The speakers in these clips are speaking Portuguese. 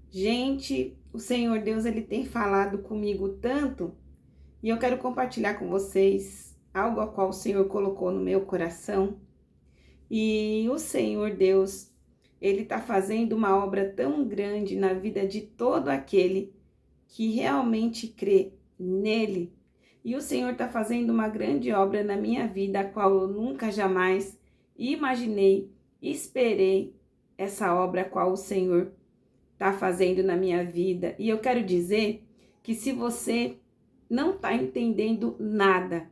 Gente, o Senhor Deus, ele tem falado comigo tanto e eu quero compartilhar com vocês algo a qual o Senhor colocou no meu coração. E o Senhor Deus, ele está fazendo uma obra tão grande na vida de todo aquele que realmente crê nele. E o Senhor está fazendo uma grande obra na minha vida, a qual eu nunca jamais imaginei, esperei essa obra a qual o Senhor está fazendo na minha vida. E eu quero dizer que se você não está entendendo nada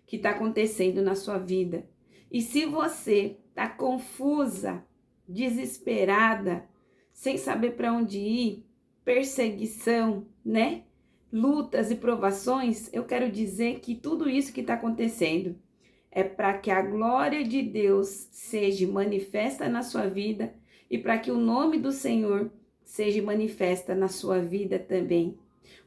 que está acontecendo na sua vida, e se você está confusa, desesperada, sem saber para onde ir, perseguição, né? Lutas e provações, eu quero dizer que tudo isso que está acontecendo é para que a glória de Deus seja manifesta na sua vida e para que o nome do Senhor seja manifesta na sua vida também.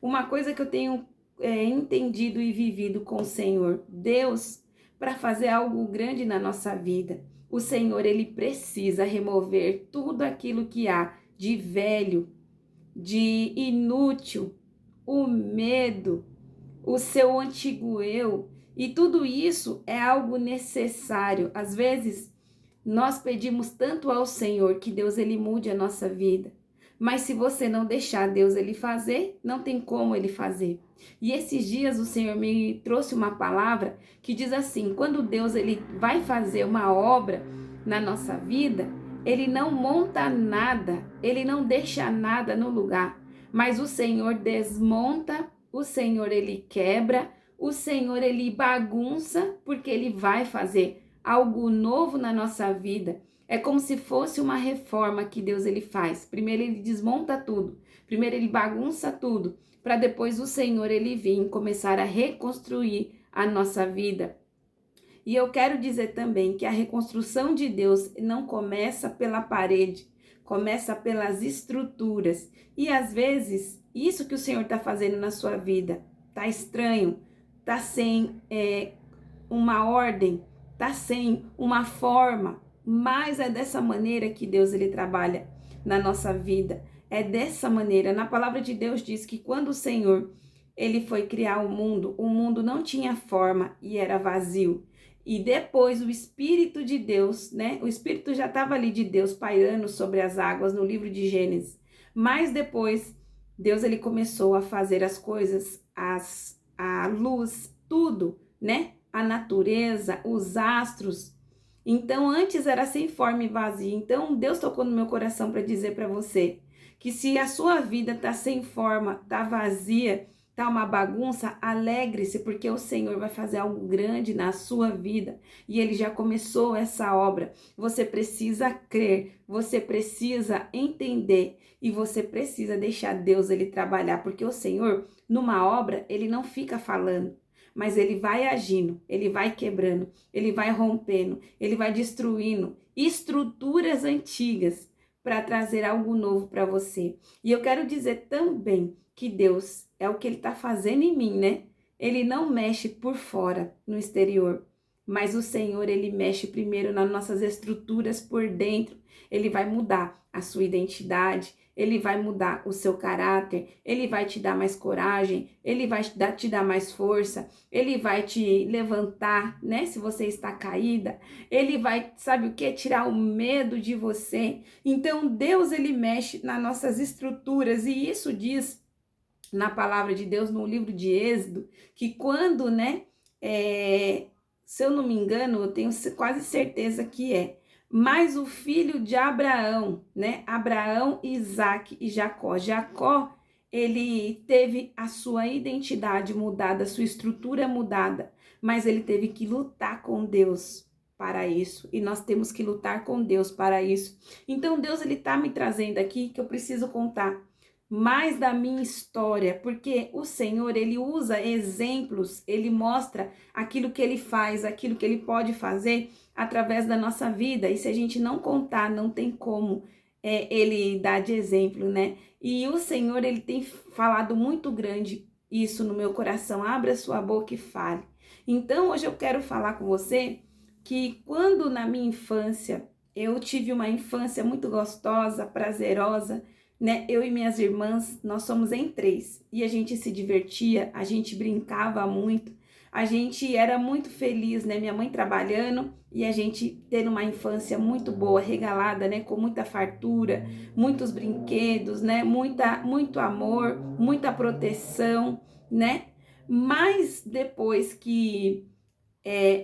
Uma coisa que eu tenho entendido e vivido com o Senhor, Deus, para fazer algo grande na nossa vida, o Senhor, ele precisa remover tudo aquilo que há de velho, de inútil, o medo, o seu antigo eu, e tudo isso é algo necessário. Às vezes, nós pedimos tanto ao Senhor que Deus ele mude a nossa vida. Mas se você não deixar Deus ele fazer, não tem como ele fazer. E esses dias o Senhor me trouxe uma palavra que diz assim: quando Deus ele vai fazer uma obra na nossa vida, ele não monta nada, ele não deixa nada no lugar, mas o Senhor desmonta, o Senhor ele quebra, o Senhor ele bagunça, porque ele vai fazer algo novo na nossa vida. É como se fosse uma reforma que Deus ele faz. Primeiro ele desmonta tudo, primeiro ele bagunça tudo, para depois o Senhor ele vir começar a reconstruir a nossa vida. E eu quero dizer também que a reconstrução de Deus não começa pela parede, começa pelas estruturas. E às vezes, isso que o Senhor está fazendo na sua vida tá estranho, tá sem uma ordem, tá sem uma forma, mas é dessa maneira que Deus ele trabalha na nossa vida. É dessa maneira. Na palavra de Deus diz que quando o Senhor ele foi criar o mundo não tinha forma e era vazio. E depois o Espírito de Deus, né? O Espírito já estava ali de Deus pairando sobre as águas no livro de Gênesis. Mas depois Deus ele começou a fazer as coisas, a luz, tudo, né? A natureza, os astros. Então antes era sem forma e vazio. Então Deus tocou no meu coração para dizer para você que se a sua vida tá sem forma, tá vazia, tá uma bagunça, alegre-se, porque o Senhor vai fazer algo grande na sua vida e ele já começou essa obra. Você precisa crer, você precisa entender e você precisa deixar Deus ele trabalhar, porque o Senhor, numa obra, ele não fica falando, mas ele vai agindo, ele vai quebrando, ele vai rompendo, ele vai destruindo estruturas antigas para trazer algo novo para você. E eu quero dizer também que Deus é o que ele está fazendo em mim, né? Ele não mexe por fora, no exterior, mas o Senhor, ele mexe primeiro nas nossas estruturas por dentro. Ele vai mudar a sua identidade, ele vai mudar o seu caráter, ele vai te dar mais coragem, ele vai te dar mais força, ele vai te levantar, né? Se você está caída, ele vai, sabe o que? Tirar o medo de você. Então, Deus, ele mexe nas nossas estruturas e isso diz na palavra de Deus, no livro de Êxodo, que quando, né, se eu não me engano, eu tenho quase certeza que é, mas o filho de Abraão, né, Abraão, Isaac e Jacó. Jacó, ele teve a sua identidade mudada, a sua estrutura mudada, mas ele teve que lutar com Deus para isso, e nós temos que lutar com Deus para isso. Então Deus, ele tá me trazendo aqui que eu preciso contar mais da minha história, porque o Senhor, ele usa exemplos, ele mostra aquilo que ele faz, aquilo que ele pode fazer através da nossa vida, e se a gente não contar, não tem como ele dar de exemplo, né? E o Senhor, ele tem falado muito grande isso no meu coração: abra sua boca e fale. Então, hoje eu quero falar com você que quando na minha infância, eu tive uma infância muito gostosa, prazerosa, né? Eu e minhas irmãs, nós somos em 3 e a gente se divertia, a gente brincava muito, a gente era muito feliz, né? Minha mãe trabalhando e a gente tendo uma infância muito boa, regalada, né? Com muita fartura, muitos brinquedos, né? Muito amor, muita proteção, né? Mas depois que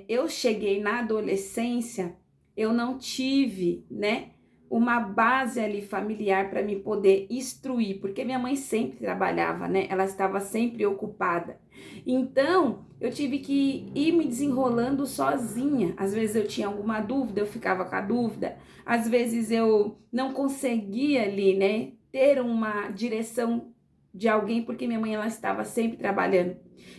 eu cheguei na adolescência, eu não tive, né, uma base ali familiar para me poder instruir, porque minha mãe sempre trabalhava, né? Ela estava sempre ocupada. Então, eu tive que ir me desenrolando sozinha. Às vezes eu tinha alguma dúvida, eu ficava com a dúvida. Às vezes eu não conseguia ali, né, ter uma direção de alguém, porque minha mãe ela estava sempre trabalhando.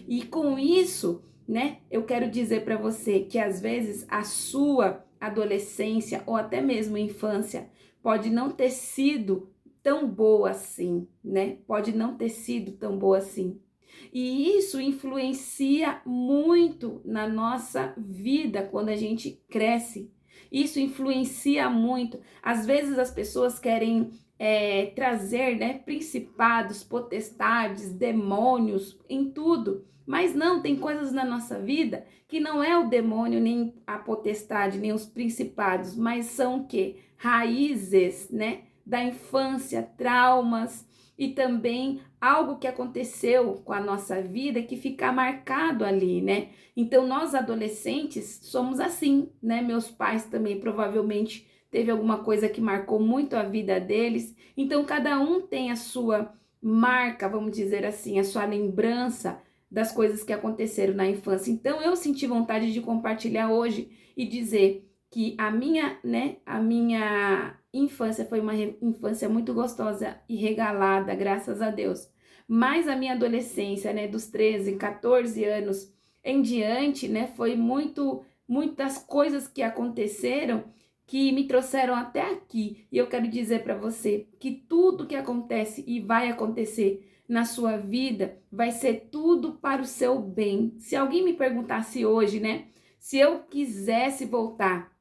E com isso, né? Eu quero dizer para você que às vezes a sua adolescência ou até mesmo infância pode não ter sido tão boa assim, né? Pode não ter sido tão boa assim. E isso influencia muito na nossa vida quando a gente cresce. Isso influencia muito. Às vezes as pessoas querem trazer, né, principados, potestades, demônios em tudo. Mas não, tem coisas na nossa vida que não é o demônio, nem a potestade, nem os principados, mas são o quê? Raízes, né, da infância, traumas e também algo que aconteceu com a nossa vida que fica marcado ali, né? Então, nós adolescentes somos assim, né? Meus pais também provavelmente teve alguma coisa que marcou muito a vida deles. Então, cada um tem a sua marca, vamos dizer assim, a sua lembrança das coisas que aconteceram na infância. Então, eu senti vontade de compartilhar hoje e dizer que a minha infância foi uma infância muito gostosa e regalada, graças a Deus. Mas a minha adolescência, né, dos 13, 14 anos em diante, né, foi muitas coisas que aconteceram que me trouxeram até aqui. E eu quero dizer para você que tudo que acontece e vai acontecer na sua vida vai ser tudo para o seu bem. Se alguém me perguntasse hoje, né, se eu quisesse voltar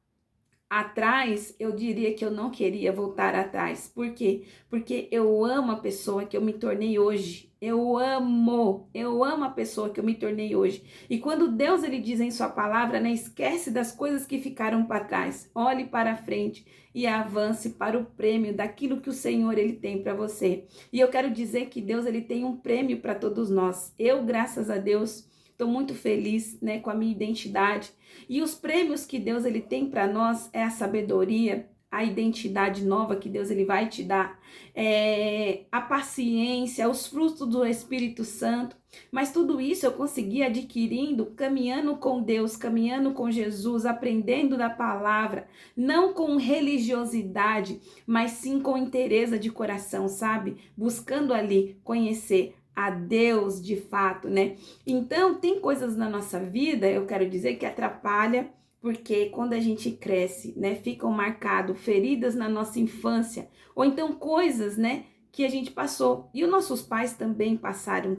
atrás, eu diria que eu não queria voltar atrás. Por quê? Porque eu amo a pessoa que eu me tornei hoje. Eu amo a pessoa que eu me tornei hoje. E quando Deus ele diz em sua palavra, né, esquece das coisas que ficaram para trás. Olhe para frente e avance para o prêmio daquilo que o Senhor ele tem para você. E eu quero dizer que Deus ele tem um prêmio para todos nós. Eu, graças a Deus, estou muito feliz, né, com a minha identidade. E os prêmios que Deus ele tem para nós é a sabedoria, a identidade nova que Deus ele vai te dar, a paciência, os frutos do Espírito Santo. Mas tudo isso eu consegui adquirindo, caminhando com Deus, caminhando com Jesus, aprendendo da palavra, não com religiosidade, mas sim com inteireza de coração, sabe? Buscando ali conhecer a Deus de fato, né? Então, tem coisas na nossa vida, eu quero dizer, que atrapalha, porque quando a gente cresce, né, ficam marcadas feridas na nossa infância, ou então coisas, né, que a gente passou. E os nossos pais também passaram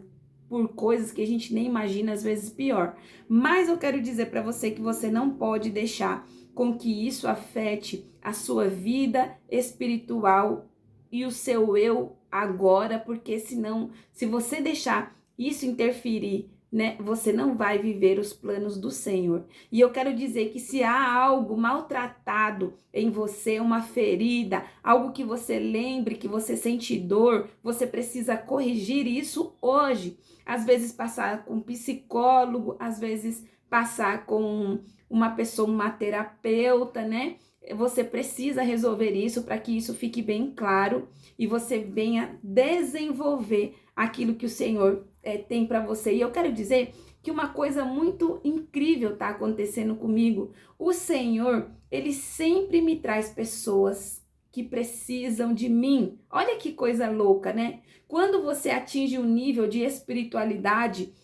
por coisas que a gente nem imagina, às vezes pior. Mas eu quero dizer para você que você não pode deixar com que isso afete a sua vida espiritual e o seu eu agora, porque senão, se você deixar isso interferir, né, você não vai viver os planos do Senhor. E eu quero dizer que se há algo maltratado em você, uma ferida, algo que você lembre, que você sente dor, você precisa corrigir isso hoje. Às vezes passar com um psicólogo, às vezes passar com uma pessoa, uma terapeuta, né? Você precisa resolver isso para que isso fique bem claro e você venha desenvolver aquilo que o Senhor tem para você. E eu quero dizer que uma coisa muito incrível está acontecendo comigo. O Senhor, ele sempre me traz pessoas que precisam de mim. Olha que coisa louca, né? Quando você atinge um nível de espiritualidade,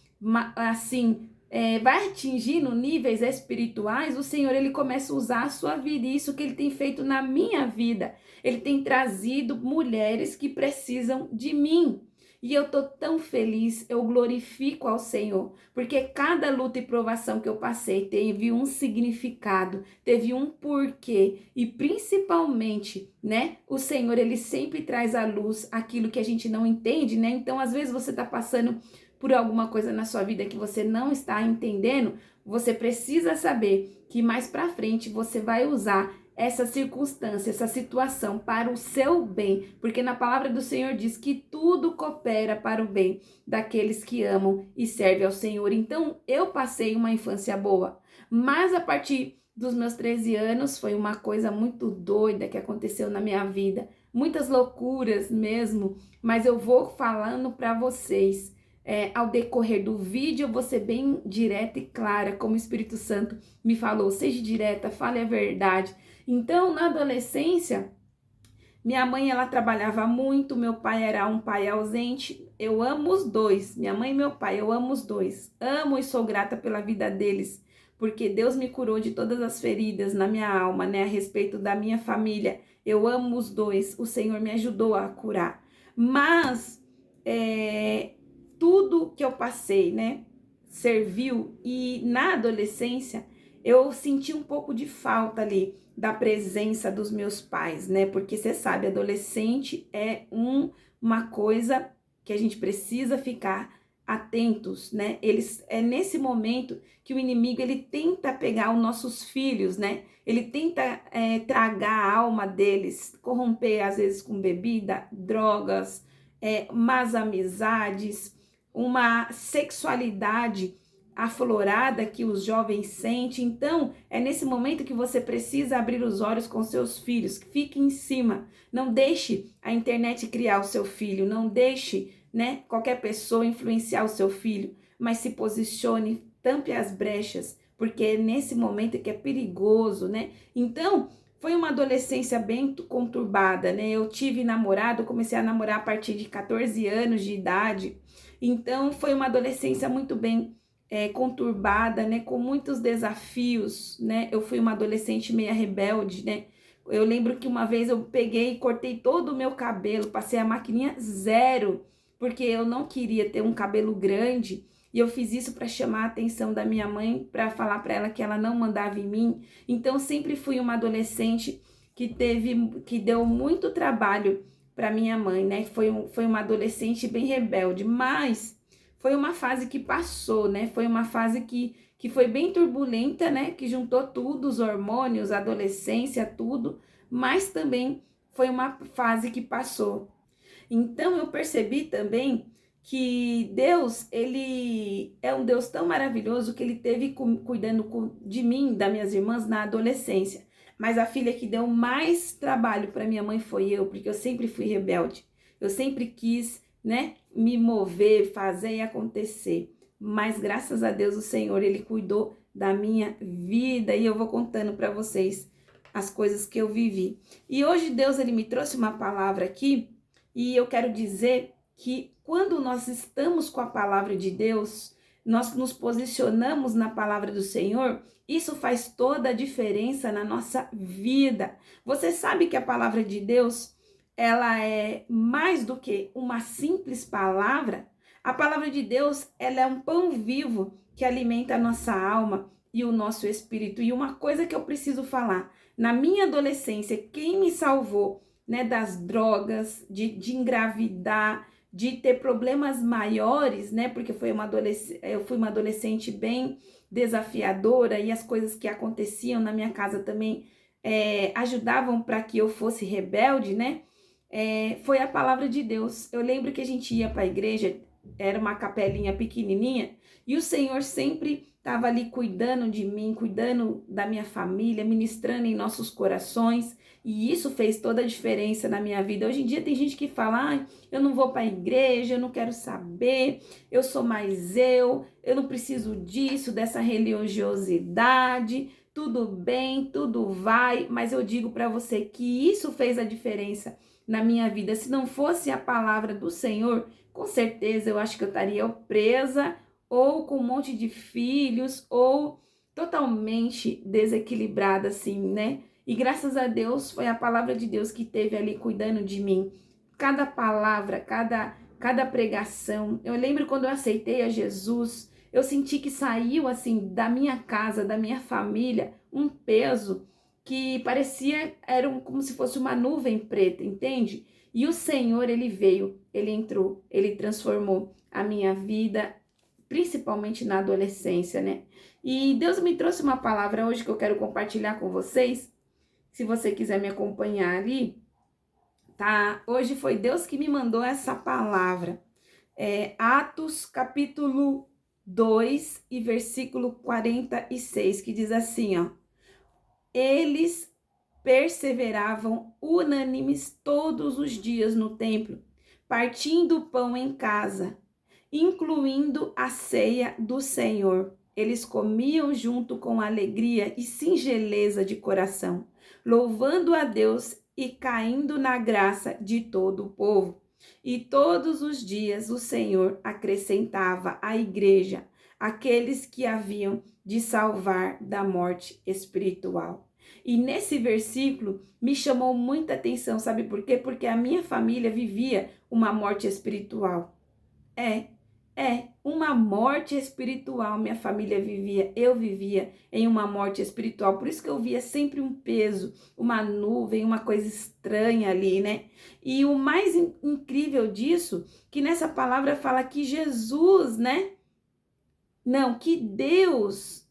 assim, vai atingindo níveis espirituais, o Senhor ele começa a usar a sua vida, e isso que ele tem feito na minha vida. Ele tem trazido mulheres que precisam de mim. E eu tô tão feliz, eu glorifico ao Senhor, porque cada luta e provação que eu passei teve um significado, teve um porquê, e principalmente, né, o Senhor, ele sempre traz à luz aquilo que a gente não entende, né? Então, às vezes você tá passando por alguma coisa na sua vida que você não está entendendo, você precisa saber que mais para frente você vai usar essa circunstância, essa situação para o seu bem, porque na palavra do Senhor diz que tudo coopera para o bem daqueles que amam e servem ao Senhor. Então, eu passei uma infância boa, mas a partir dos meus 13 anos foi uma coisa muito doida que aconteceu na minha vida, muitas loucuras mesmo, mas eu vou falando para vocês. Ao decorrer do vídeo, eu vou ser bem direta e clara, como o Espírito Santo me falou, seja direta, fale a verdade. Então, na adolescência, minha mãe, ela trabalhava muito, meu pai era um pai ausente, eu amo os dois, minha mãe e meu pai, eu amo os dois, amo e sou grata pela vida deles, porque Deus me curou de todas as feridas na minha alma, né, a respeito da minha família, eu amo os dois, o Senhor me ajudou a curar, mas tudo que eu passei, né, serviu, e na adolescência eu senti um pouco de falta ali da presença dos meus pais, né, porque você sabe, adolescente é uma coisa que a gente precisa ficar atentos, né, é nesse momento que o inimigo, ele tenta pegar os nossos filhos, né, ele tenta tragar a alma deles, corromper às vezes com bebida, drogas, más amizades, uma sexualidade aflorada que os jovens sentem. Então, é nesse momento que você precisa abrir os olhos com seus filhos. Fique em cima. Não deixe a internet criar o seu filho. Não deixe, né, qualquer pessoa influenciar o seu filho. Mas se posicione, tampe as brechas, porque é nesse momento que é perigoso, né? Então, foi uma adolescência bem conturbada, né? Eu tive namorado, comecei a namorar a partir de 14 anos de idade. Então, foi uma adolescência muito bem conturbada, né? Com muitos desafios, né? Eu fui uma adolescente meia rebelde, né? Eu lembro que uma vez eu peguei e cortei todo o meu cabelo, passei a maquininha zero, porque eu não queria ter um cabelo grande. E eu fiz isso para chamar a atenção da minha mãe, para falar para ela que ela não mandava em mim. Então, sempre fui uma adolescente que deu muito trabalho para minha mãe, né? Foi uma adolescente bem rebelde, mas foi uma fase que passou, né? Foi uma fase que foi bem turbulenta, né? Que juntou tudo, os hormônios, a adolescência, tudo, mas também foi uma fase que passou. Então, eu percebi também que Deus, ele é um Deus tão maravilhoso que ele teve cuidando de mim, das minhas irmãs, na adolescência. Mas a filha que deu mais trabalho para minha mãe foi eu, porque eu sempre fui rebelde. Eu sempre quis, né, me mover, fazer e acontecer. Mas graças a Deus o Senhor, ele cuidou da minha vida, e eu vou contando para vocês as coisas que eu vivi. E hoje Deus, ele me trouxe uma palavra aqui, e eu quero dizer que quando nós estamos com a palavra de Deus, nós nos posicionamos na palavra do Senhor, isso faz toda a diferença na nossa vida. Você sabe que a palavra de Deus, ela é mais do que uma simples palavra. A palavra de Deus, ela é um pão vivo que alimenta a nossa alma e o nosso espírito. E uma coisa que eu preciso falar, na minha adolescência, quem me salvou, né, das drogas, de engravidar, de ter problemas maiores, né, porque eu fui uma adolescente bem desafiadora, e as coisas que aconteciam na minha casa também ajudavam para que eu fosse rebelde, né, foi a palavra de Deus. Eu lembro que a gente ia para a igreja, era uma capelinha pequenininha, e o Senhor sempre estava ali cuidando de mim, cuidando da minha família, ministrando em nossos corações, e isso fez toda a diferença na minha vida. Hoje em dia tem gente que fala, eu não vou para a igreja, eu não quero saber, eu sou mais eu não preciso disso, dessa religiosidade, tudo bem, tudo vai, mas eu digo para você que isso fez a diferença na minha vida. Se não fosse a palavra do Senhor, com certeza eu acho que eu estaria presa, ou com um monte de filhos, ou totalmente desequilibrada assim, né? E graças a Deus foi a palavra de Deus que esteve ali cuidando de mim. Cada palavra, cada cada pregação. Eu lembro quando eu aceitei a Jesus, eu senti que saiu assim da minha casa, da minha família, um peso que parecia como se fosse uma nuvem preta, entende? E o Senhor, ele veio, ele entrou, ele transformou a minha vida, principalmente na adolescência, né? E Deus me trouxe uma palavra hoje que eu quero compartilhar com vocês. Se você quiser me acompanhar ali, tá? Hoje foi Deus que me mandou essa palavra. Atos capítulo 2 e versículo 46, que diz assim, ó. Eles perseveravam unânimes todos os dias no templo, partindo o pão em casa, incluindo a ceia do Senhor. Eles comiam junto com alegria e singeleza de coração, louvando a Deus e caindo na graça de todo o povo. E todos os dias o Senhor acrescentava à igreja aqueles que haviam de salvar da morte espiritual. E nesse versículo me chamou muita atenção, sabe por quê? Porque a minha família vivia uma morte espiritual. Uma morte espiritual minha família vivia, eu vivia em uma morte espiritual, por isso que eu via sempre um peso, uma nuvem, uma coisa estranha ali, né? E o mais incrível disso, que nessa palavra fala que Jesus, né? Não, que Deus,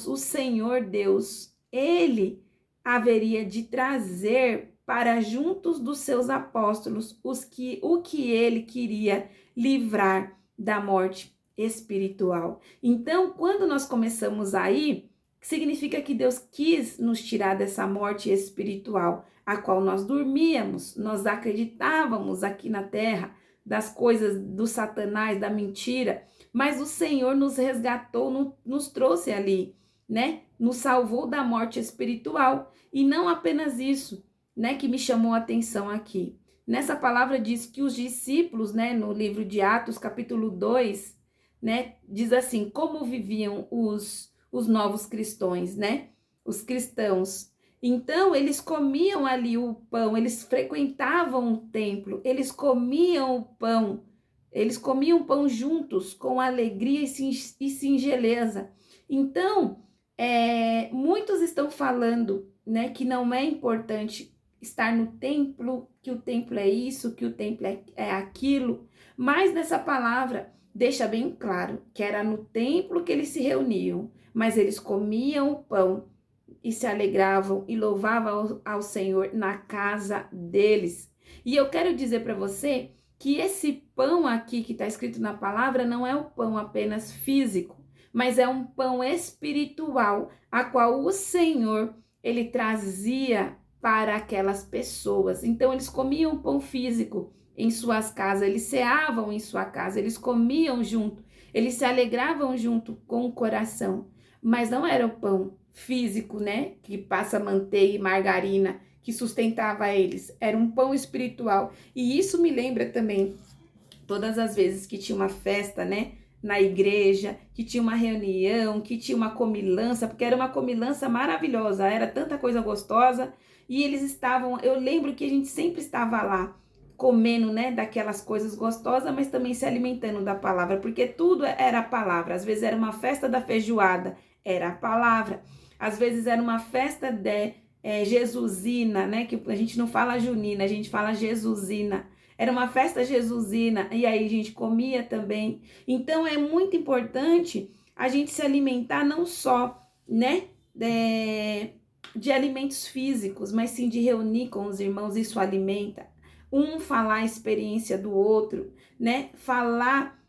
o Senhor Deus, Ele haveria de trazer para juntos dos seus apóstolos o que Ele queria livrar da morte espiritual. Então, quando nós começamos aí, significa que Deus quis nos tirar dessa morte espiritual, a qual nós dormíamos, nós acreditávamos aqui na terra, das coisas do Satanás, da mentira, mas o Senhor nos resgatou, nos trouxe ali, né? Nos salvou da morte espiritual. E não apenas isso, né? Que me chamou a atenção aqui. Nessa palavra diz que os discípulos, né? No livro de Atos, capítulo 2, né? Diz assim, como viviam os novos cristãos, né? Os cristãos. Então, eles comiam ali o pão, eles frequentavam o templo, eles comiam o pão, eles comiam pão juntos, com alegria e singeleza. Então, muitos estão falando, né, que não é importante estar no templo, que o templo é isso, que o templo é aquilo. Mas nessa palavra deixa bem claro que era no templo que eles se reuniam, mas eles comiam o pão e se alegravam e louvavam ao Senhor na casa deles. E eu quero dizer para você que esse pão aqui que está escrito na palavra não é o pão apenas físico, mas é um pão espiritual, a qual o Senhor, ele trazia para aquelas pessoas. Então, eles comiam pão físico em suas casas, eles ceavam em sua casa, eles comiam junto, eles se alegravam junto com o coração, mas não era o pão físico, né, que passa manteiga e margarina, que sustentava eles, era um pão espiritual. E isso me lembra também todas as vezes que tinha uma festa, né, na igreja, que tinha uma reunião, que tinha uma comilança, porque era uma comilança maravilhosa, era tanta coisa gostosa, e eles estavam, eu lembro que a gente sempre estava lá, comendo, né, daquelas coisas gostosas, mas também se alimentando da palavra, porque tudo era a palavra. Às vezes era uma festa da feijoada, era a palavra. Às vezes era uma festa de Jesusina, né, que a gente não fala junina, a gente fala Jesusina. Era uma festa jesusina, e aí a gente comia também. Então é muito importante a gente se alimentar não só, né, de alimentos físicos, mas sim de reunir com os irmãos, isso alimenta. Um falar a experiência do outro, né, falar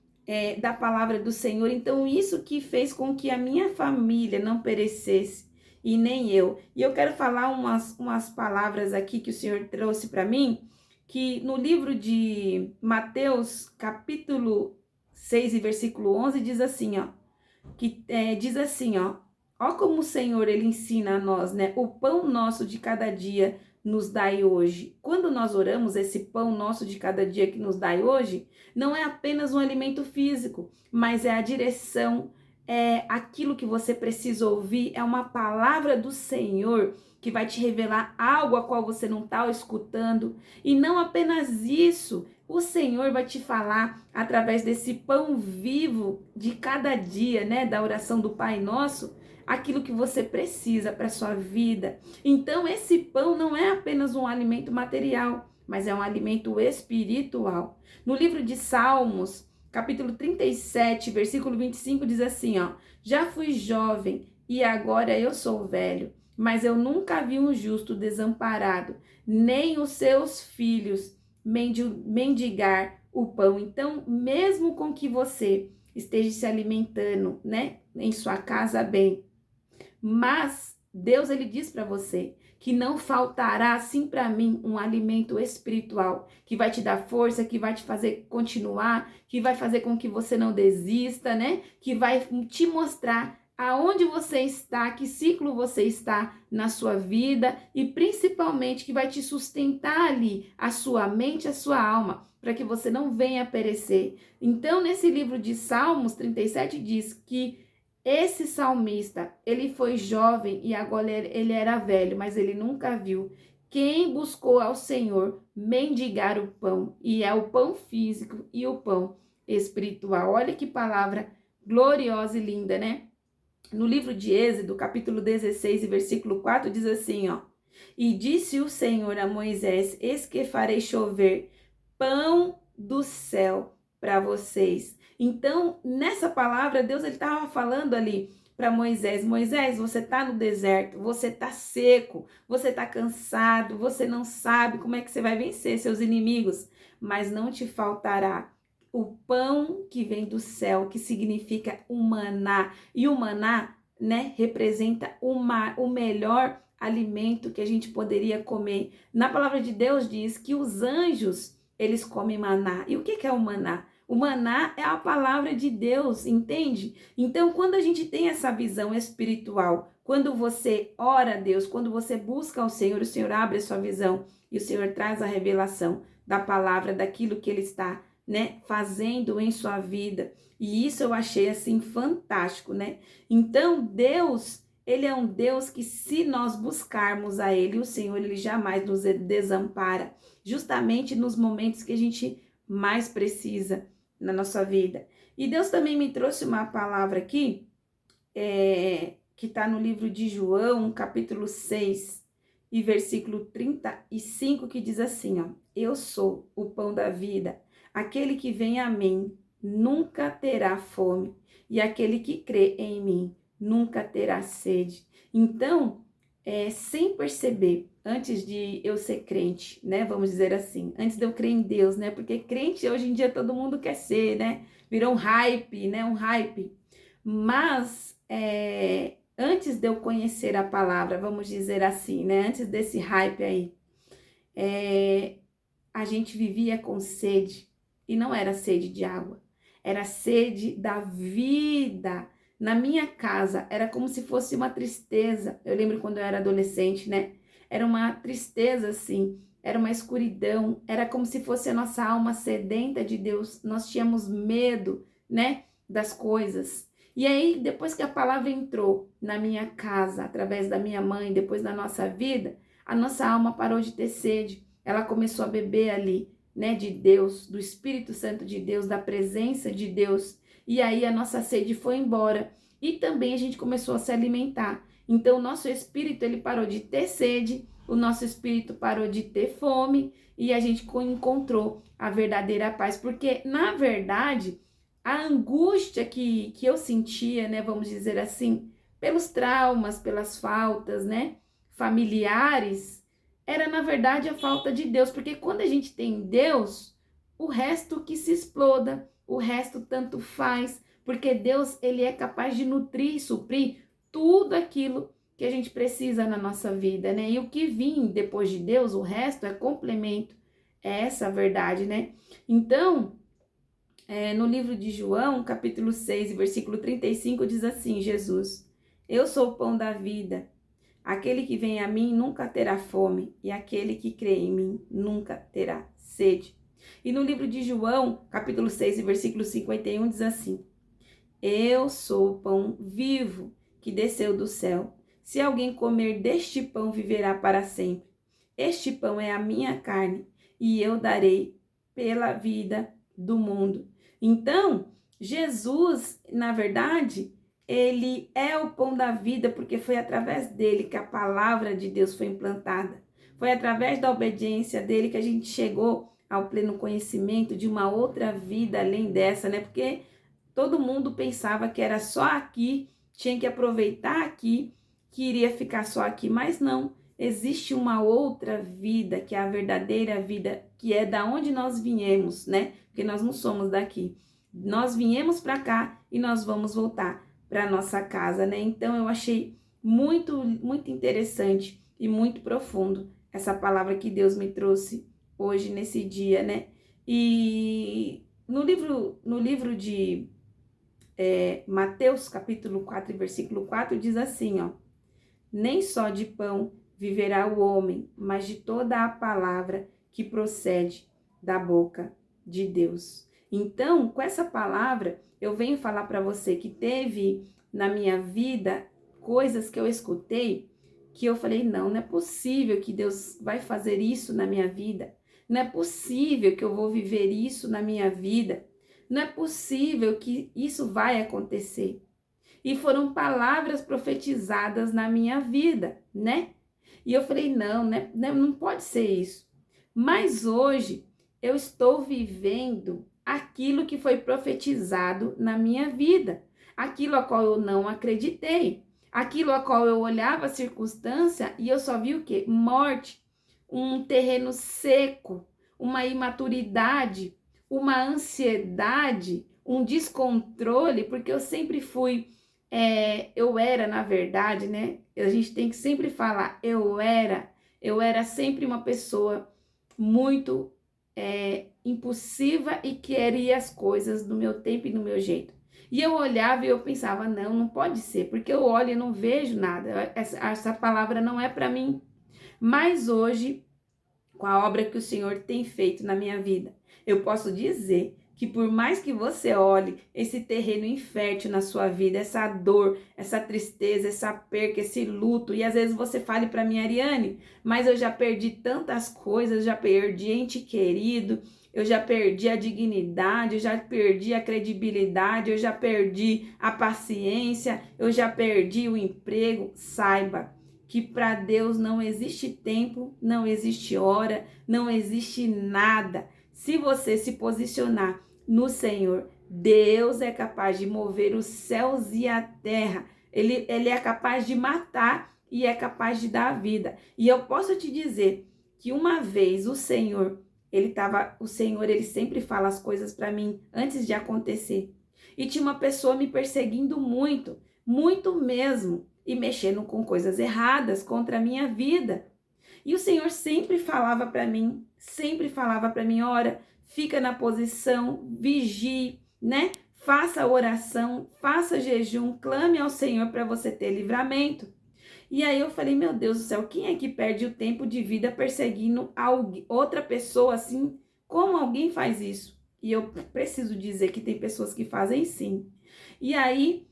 da palavra do Senhor. Então isso que fez com que a minha família não perecesse, e nem eu. E eu quero falar umas palavras aqui que o Senhor trouxe para mim, que no livro de Mateus, capítulo 6 e versículo 11, diz assim, ó, diz assim, ó como o Senhor, ele ensina a nós, né, o pão nosso de cada dia nos dai hoje. Quando nós oramos, esse pão nosso de cada dia que nos dai hoje, não é apenas um alimento físico, mas é a direção, é aquilo que você precisa ouvir, é uma palavra do Senhor que vai te revelar algo a qual você não está escutando. E não apenas isso, o Senhor vai te falar através desse pão vivo de cada dia, né, da oração do Pai Nosso, aquilo que você precisa para sua vida. Então, esse pão não é apenas um alimento material, mas é um alimento espiritual. No livro de Salmos, capítulo 37, versículo 25, diz assim, ó: já fui jovem e agora eu sou velho, mas eu nunca vi um justo desamparado, nem os seus filhos mendigar o pão. Então, mesmo com que você esteja se alimentando, né, em sua casa bem, mas Deus, ele diz para você que não faltará assim para mim um alimento espiritual que vai te dar força, que vai te fazer continuar, que vai fazer com que você não desista, né? Que vai te mostrar aonde você está, que ciclo você está na sua vida e principalmente que vai te sustentar ali a sua mente, a sua alma, para que você não venha perecer. Então, nesse livro de Salmos 37 diz que esse salmista, ele foi jovem e agora ele era velho, mas ele nunca viu quem buscou ao Senhor mendigar o pão, e é o pão físico e o pão espiritual. Olha que palavra gloriosa e linda, né? No livro de Êxodo, capítulo 16 e versículo 4, diz assim, ó: e disse o Senhor a Moisés: eis que farei chover pão do céu para vocês. Então, nessa palavra, Deus ele estava falando ali para Moisés: Moisés, você está no deserto, você está seco, você está cansado, você não sabe como é que você vai vencer seus inimigos, mas não te faltará o pão que vem do céu, que significa o maná. E o maná, né, representa o melhor alimento que a gente poderia comer. Na palavra de Deus diz que os anjos, eles comem maná. E o que é o maná? O maná é a palavra de Deus, entende? Então, quando a gente tem essa visão espiritual, quando você ora a Deus, quando você busca o Senhor abre a sua visão e o Senhor traz a revelação da palavra, daquilo que Ele está, né, fazendo em sua vida. E isso eu achei assim fantástico, né? Então, Deus, ele é um Deus que, se nós buscarmos a Ele, o Senhor, ele jamais nos desampara, justamente nos momentos que a gente mais precisa na nossa vida. E Deus também me trouxe uma palavra aqui, que está no livro de João, capítulo 6, e versículo 35, que diz assim, ó: eu sou o pão da vida, aquele que vem a mim nunca terá fome, e aquele que crê em mim nunca terá sede. Então, sem perceber, antes de eu ser crente, né, vamos dizer assim, antes de eu crer em Deus, né, porque crente hoje em dia todo mundo quer ser, né, virou um hype, né, um hype, mas antes de eu conhecer a palavra, vamos dizer assim, né, antes desse hype aí, a gente vivia com sede, e não era sede de água, era sede da vida. Na minha casa, era como se fosse uma tristeza. Eu lembro quando eu era adolescente, né? Era uma tristeza, assim, era uma escuridão, era como se fosse a nossa alma sedenta de Deus. Nós tínhamos medo, né, das coisas. E aí, depois que a palavra entrou na minha casa, através da minha mãe, depois da nossa vida, a nossa alma parou de ter sede. Ela começou a beber ali, né, de Deus, do Espírito Santo de Deus, da presença de Deus. E aí a nossa sede foi embora. E também a gente começou a se alimentar. Então o nosso espírito, ele parou de ter sede, o nosso espírito parou de ter fome, e a gente encontrou a verdadeira paz. Porque, na verdade, a angústia que eu sentia, né, vamos dizer assim, pelos traumas, pelas faltas, né, familiares, era, na verdade, a falta de Deus. Porque quando a gente tem Deus, o resto que se exploda, o resto tanto faz, porque Deus, ele é capaz de nutrir e suprir tudo aquilo que a gente precisa na nossa vida, né? E o que vem depois de Deus, o resto é complemento, é essa a verdade, né? Então, no livro de João, capítulo 6, versículo 35, diz assim, Jesus: eu sou o pão da vida, aquele que vem a mim nunca terá fome, e aquele que crê em mim nunca terá sede. E no livro de João, capítulo 6, versículo 51, diz assim: eu sou o pão vivo que desceu do céu. Se alguém comer deste pão, viverá para sempre. Este pão é a minha carne, e eu darei pela vida do mundo. Então, Jesus, na verdade, ele é o pão da vida, porque foi através dele que a palavra de Deus foi implantada. Foi através da obediência dele que a gente chegou ao pleno conhecimento de uma outra vida além dessa, né? Porque todo mundo pensava que era só aqui, tinha que aproveitar aqui, que iria ficar só aqui, mas não. Existe uma outra vida, que é a verdadeira vida, que é da onde nós viemos, né? Porque nós não somos daqui. Nós viemos para cá e nós vamos voltar para nossa casa, né? Então eu achei muito interessante e muito profundo essa palavra que Deus me trouxe hoje nesse dia, né? E no livro de Mateus, capítulo 4, versículo 4, diz assim, ó: nem só de pão viverá o homem, mas de toda a palavra que procede da boca de Deus. Então, com essa palavra, eu venho falar para você que teve na minha vida coisas que eu escutei que eu falei, não é possível que Deus vai fazer isso na minha vida. Não é possível que eu vou viver isso na minha vida. Não é possível que isso vai acontecer. E foram palavras profetizadas na minha vida, né? E eu falei, não, né? Não pode ser isso. Mas hoje eu estou vivendo aquilo que foi profetizado na minha vida, aquilo a qual eu não acreditei, aquilo a qual eu olhava a circunstância e eu só vi o quê? Morte, um terreno seco, uma imaturidade, uma ansiedade, um descontrole, porque eu sempre fui, eu era, na verdade, né? A gente tem que sempre falar, eu era sempre uma pessoa muito impulsiva e queria as coisas do meu tempo e do meu jeito. E eu olhava e eu pensava, não pode ser, porque eu olho e não vejo nada, essa palavra não é para mim. Mas hoje, com a obra que o Senhor tem feito na minha vida, eu posso dizer que por mais que você olhe esse terreno infértil na sua vida, essa dor, essa tristeza, essa perca, esse luto, e às vezes você fale para mim, Ariane, mas eu já perdi tantas coisas, já perdi ente querido, eu já perdi a dignidade, eu já perdi a credibilidade, eu já perdi a paciência, eu já perdi o emprego. Saiba que para Deus não existe tempo, não existe hora, não existe nada. Se você se posicionar no Senhor, Deus é capaz de mover os céus e a terra. Ele é capaz de matar e é capaz de dar a vida. E eu posso te dizer que uma vez o Senhor, ele sempre fala as coisas para mim antes de acontecer. E tinha uma pessoa me perseguindo muito, muito mesmo, e mexendo com coisas erradas contra a minha vida. E o Senhor sempre falava para mim, ora, fica na posição, vigie, né? Faça oração, faça jejum, clame ao Senhor para você ter livramento. E aí eu falei, meu Deus do céu, quem é que perde o tempo de vida perseguindo outra pessoa assim? Como alguém faz isso? E eu preciso dizer que tem pessoas que fazem sim. E aí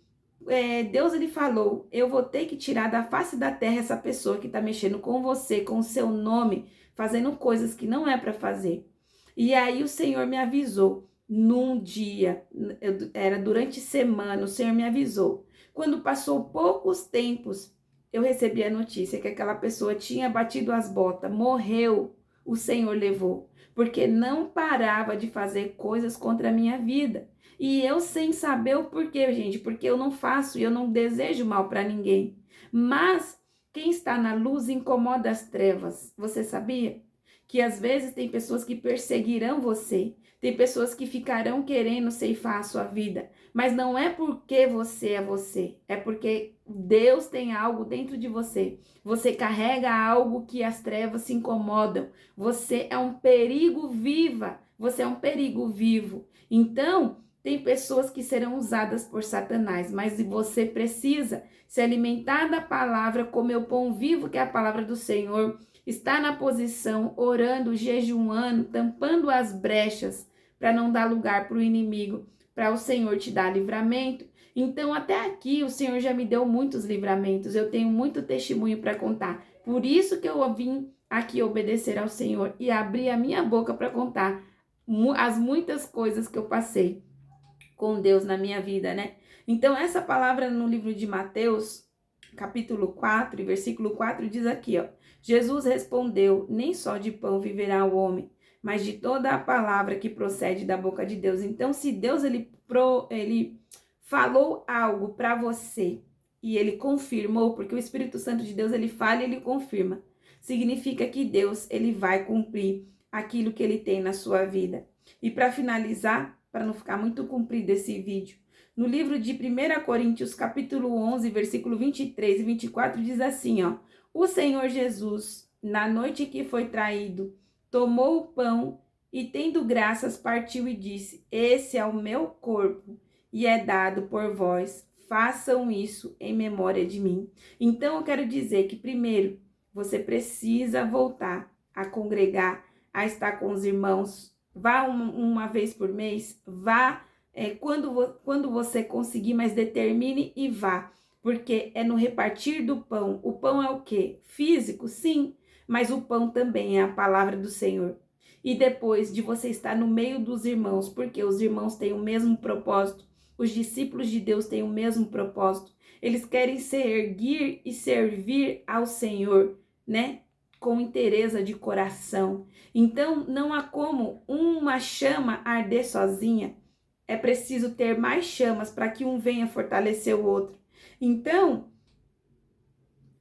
Deus ele falou, eu vou ter que tirar da face da terra essa pessoa que está mexendo com você, com o seu nome, fazendo coisas que não é para fazer. E aí o Senhor me avisou, num dia, era durante semana, o Senhor me avisou. Quando passou poucos tempos, eu recebi a notícia que aquela pessoa tinha batido as botas, morreu, o Senhor levou, porque não parava de fazer coisas contra a minha vida. E eu sem saber o porquê, gente, porque eu não faço e eu não desejo mal para ninguém. Mas quem está na luz incomoda as trevas. Você sabia? Que às vezes tem pessoas que perseguirão você, tem pessoas que ficarão querendo ceifar a sua vida, mas não é porque você, é porque Deus tem algo dentro de você. Você carrega algo que as trevas se incomodam. Você é um perigo viva, você é um perigo vivo. Então, tem pessoas que serão usadas por Satanás, mas você precisa se alimentar da palavra, comer o pão vivo, que é a palavra do Senhor, estar na posição, orando, jejuando, tampando as brechas, para não dar lugar para o inimigo, para o Senhor te dar livramento. Então, até aqui, o Senhor já me deu muitos livramentos, eu tenho muito testemunho para contar. Por isso que eu vim aqui obedecer ao Senhor e abrir a minha boca para contar as muitas coisas que eu passei com Deus na minha vida, né? Então, essa palavra no livro de Mateus, capítulo 4, e versículo 4, diz aqui, ó. Jesus respondeu, nem só de pão viverá o homem, mas de toda a palavra que procede da boca de Deus. Então, se Deus, ele falou algo para você, e ele confirmou, porque o Espírito Santo de Deus, ele fala e ele confirma. Significa que Deus, ele vai cumprir aquilo que ele tem na sua vida. E para finalizar, para não ficar muito comprido esse vídeo, no livro de 1 Coríntios, capítulo 11, versículo 23 e 24, diz assim, ó. O Senhor Jesus, na noite que foi traído, tomou o pão e, tendo graças, partiu e disse, esse é o meu corpo e é dado por vós. Façam isso em memória de mim. Então, eu quero dizer que, primeiro, você precisa voltar a congregar, a estar com os irmãos. Vá uma vez por mês, vá quando você conseguir, mas determine e vá. Porque é no repartir do pão. O pão é o quê? Físico, sim, mas o pão também é a palavra do Senhor. E depois de você estar no meio dos irmãos, porque os irmãos têm o mesmo propósito, os discípulos de Deus têm o mesmo propósito. Eles querem se erguer e servir ao Senhor, né? Com inteireza de coração. Então, não há como uma chama arder sozinha. É preciso ter mais chamas para que um venha fortalecer o outro. Então,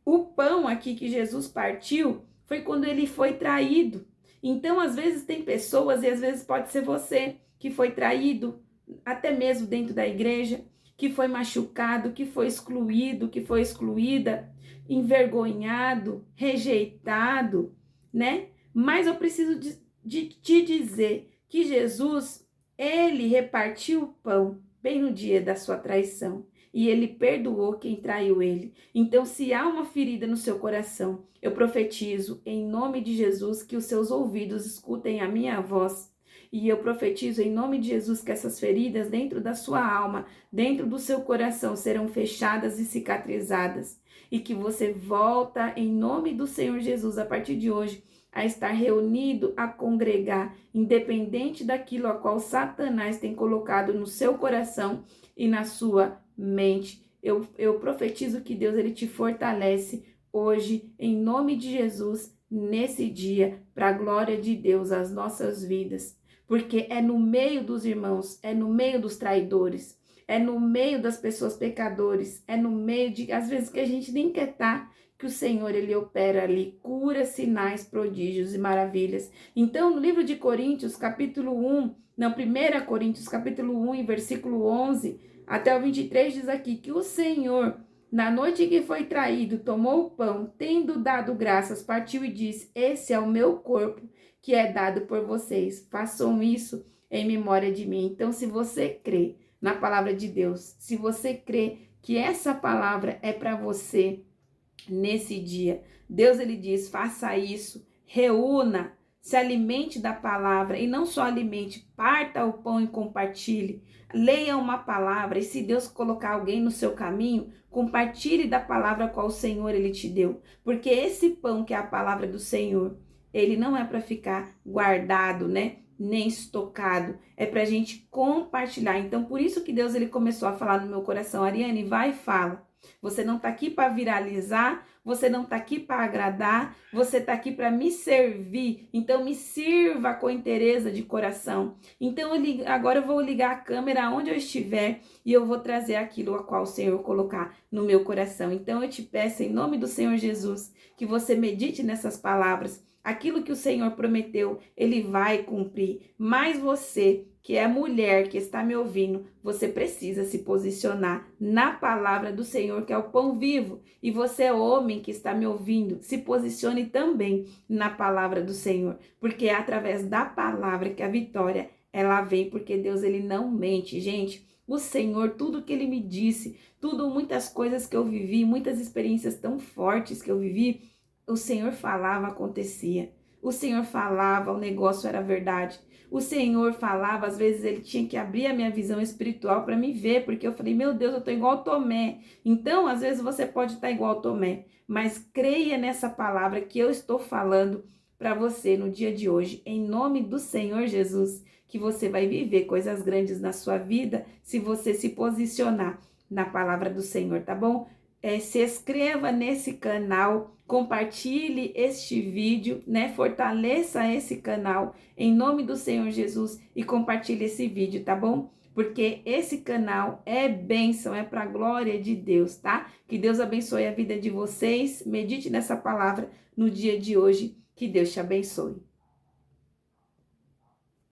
o pão aqui que Jesus partiu foi quando ele foi traído. Então, às vezes tem pessoas, e às vezes pode ser você, que foi traído, até mesmo dentro da igreja, que foi machucado, que foi excluído, que foi excluída, envergonhado, rejeitado, né? Mas eu preciso de te dizer que Jesus, ele repartiu o pão bem no dia da sua traição. E ele perdoou quem traiu ele. Então, se há uma ferida no seu coração, eu profetizo em nome de Jesus que os seus ouvidos escutem a minha voz. E eu profetizo em nome de Jesus que essas feridas dentro da sua alma, dentro do seu coração, serão fechadas e cicatrizadas. E que você volta em nome do Senhor Jesus a partir de hoje a estar reunido, a congregar, independente daquilo a qual Satanás tem colocado no seu coração e na sua mente. Eu profetizo que Deus, ele te fortalece hoje, em nome de Jesus, nesse dia, para a glória de Deus, as nossas vidas. Porque é no meio dos irmãos, é no meio dos traidores, é no meio das pessoas pecadores, é no meio de, às vezes, que a gente nem quer estar, que o Senhor, ele opera ali, cura, sinais, prodígios e maravilhas. Então, no livro de Coríntios, capítulo 1, não, 1 Coríntios, capítulo 1, e versículo 11, até o 23 diz aqui que o Senhor, na noite que foi traído, tomou o pão, tendo dado graças, partiu e disse, esse é o meu corpo, que é dado por vocês. Façam isso em memória de mim. Então, se você crê na palavra de Deus, se você crê que essa palavra é para você nesse dia, Deus, ele diz, faça isso, reúna, se alimente da palavra, e não só alimente, parta o pão e compartilhe. Leia uma palavra, e se Deus colocar alguém no seu caminho, compartilhe da palavra qual o Senhor, ele te deu. Porque esse pão que é a palavra do Senhor, ele não é para ficar guardado, né? Nem estocado. É para a gente compartilhar. Então, por isso que Deus, ele começou a falar no meu coração, Ariane, vai e fala. Você não está aqui para viralizar, você não está aqui para agradar, você está aqui para me servir. Então, me sirva com inteireza de coração. Então, agora eu vou ligar a câmera onde eu estiver e eu vou trazer aquilo a qual o Senhor colocar no meu coração. Então, eu te peço, em nome do Senhor Jesus, que você medite nessas palavras. Aquilo que o Senhor prometeu, ele vai cumprir. Mas você, que é a mulher que está me ouvindo, você precisa se posicionar na palavra do Senhor, que é o pão vivo. E você, homem que está me ouvindo, se posicione também na palavra do Senhor, porque é através da palavra que a vitória, ela vem, porque Deus, ele não mente, gente. O Senhor, tudo que ele me disse, muitas coisas que eu vivi, muitas experiências tão fortes que eu vivi, o Senhor falava, acontecia. O Senhor falava, o negócio era verdade. O Senhor falava, às vezes ele tinha que abrir a minha visão espiritual para me ver, porque eu falei, meu Deus, eu estou igual Tomé. Então, às vezes você pode estar igual Tomé, mas creia nessa palavra que eu estou falando para você no dia de hoje, em nome do Senhor Jesus, que você vai viver coisas grandes na sua vida se você se posicionar na palavra do Senhor, tá bom? Se inscreva nesse canal, compartilhe este vídeo, né? Fortaleça esse canal em nome do Senhor Jesus e compartilhe esse vídeo, tá bom? Porque esse canal é bênção, é para a glória de Deus, tá? Que Deus abençoe a vida de vocês. Medite nessa palavra no dia de hoje. Que Deus te abençoe.